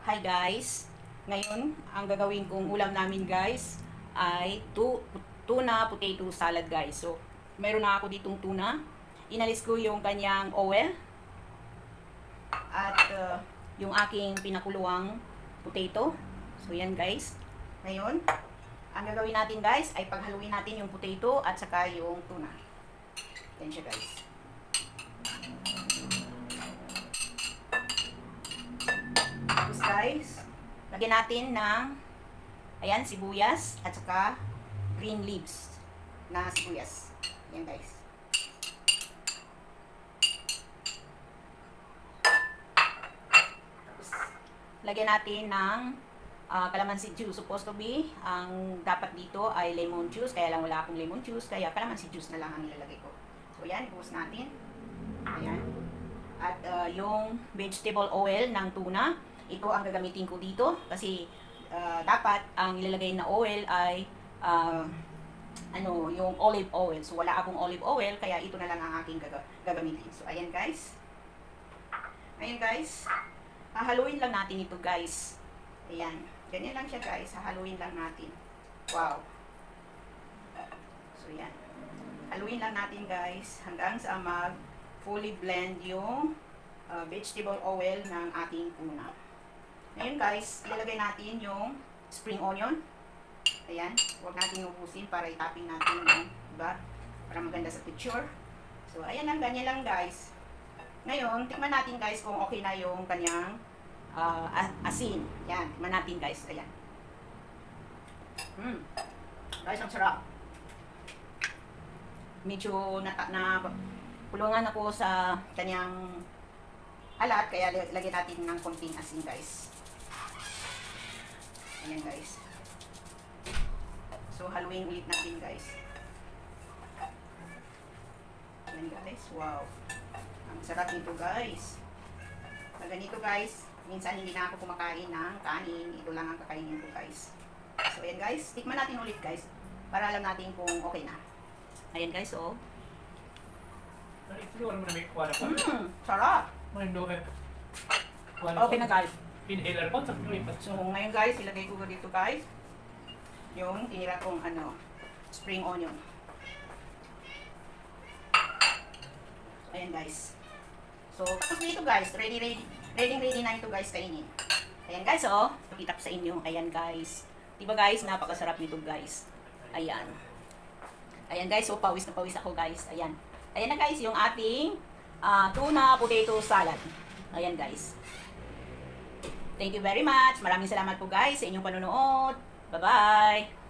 Hi guys! Ngayon, ang gagawin kong ulam namin guys ay tuna potato salad guys. So, meron na ako ditong tuna. Inalis ko yung kanyang oil at yung aking pinakuluang potato. So, yan guys. Ngayon, ang gagawin natin guys ay paghaluin natin yung potato at saka yung tuna. Yan siya guys. Tapos guys, lagyan natin ng ayan, sibuyas at saka green leaves na sibuyas. Ayan guys. Tapos lagyan natin ng calamansi juice. Supposed to be, ang dapat dito ay lemon juice. Kaya lang wala akong lemon juice. Kaya calamansi juice na lang ang nilalagay ko. So ayan, ibuhos natin. Ayan. At yung vegetable oil ng tuna, ito ang gagamitin ko dito kasi dapat ang ilalagay na oil ay yung olive oil. So wala akong olive oil kaya ito na lang ang aking gagamitin. So ayan guys. Ayan guys. Hahaluin lang natin ito guys. Ayan. Ganyan lang siya guys. Hahaluin lang natin. Wow. So ayan. Haluin lang natin guys hanggang sa fully blend yung vegetable oil ng ating tuna. Ngayon guys, ilalagay natin yung spring onion. Ayan, huwag natin ubusin para itaping natin yung iba para maganda sa picture. So ayan lang, ganyan lang guys. Ngayon, tikman natin guys kung okay na yung kanyang asin. Yan, tikman natin guys. Ayan. Guys, ang sarap. Medyo pulungan ako sa kanyang alat, kaya lagyan natin ng konting asin guys. Ayan guys. So haluin ulit natin guys. Ayan guys, wow. Ang sarap nito guys. Pag ganito guys, minsan hindi na ako kumakain ng kanin. Ito lang ang kakainin ko guys. So ayan guys, tikman natin ulit guys. Para alam natin kung okay na. Ayan guys, oh. Ito mo na may kuha na po. Sarap. Mando ka. Okay na guys. Inhaler po sa pilipat. So ngayon guys, ilagay ko dito guys yung tinira kong spring onion. Ayan guys. So tapos dito guys, ready na ito guys kainin. Ayan guys, oh. Pakita ko sa inyo. Ayan guys. Diba guys, napakasarap nito guys. Ayan. Ayan guys, so pawis na pawis ako guys. Ayan. Ayan na guys, yung ating tuna potato salad. Ayan guys. Thank you very much. Maraming salamat po guys sa inyong panonood. Bye-bye!